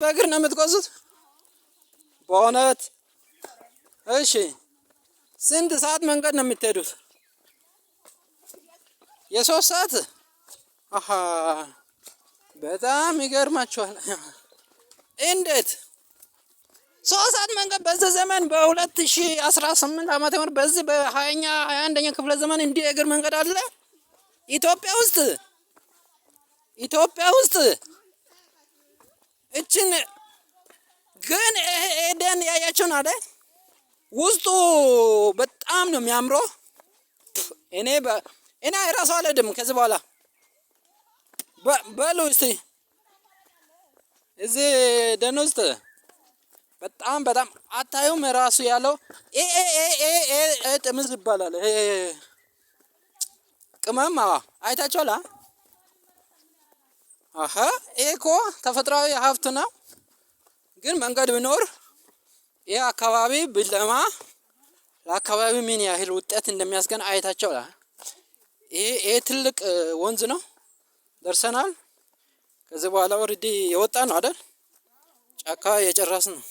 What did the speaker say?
በእግር ነው የምትጓዙት? በእውነት? እሺ። ስንት ሰዓት መንገድ ነው የምትሄዱት? የሶስት ሰዓት? አሃ በጣም ይገርማችኋል። እንዴት 3 ሰዓት መንገድ በዚህ ዘመን በ2018 ዓመተ ምህረት በዚህ በ21ኛ ክፍለ ዘመን እንዲህ የእግር መንገድ አለ? ኢትዮጵያ ውስጥ እችን ግን ኤደን ያያችሁን አይደል? ውስጡ በጣም ነው የሚያምረው። እኔ ራሱ አልሄድም ከዚህ በኋላ በሉ እስቲ እዚህ ደን ውስጥ በጣም አታዩም? ራሱ ያለው ጥምዝ ይባላል። ቅመም አይታችኋል? አሀ ይሄ እኮ ተፈጥሯዊ ሀብት ነው። ግን መንገድ ቢኖር ይሄ አካባቢ ቢለማ ለአካባቢ ምን ያህል ውጤት እንደሚያስገኝ አይታችኋል? ይሄ ትልቅ ወንዝ ነው። ደርሰናል። ከዚህ በኋላ ኦሬዲ የወጣ ነው አይደል? ጫካ የጨረስን ነው።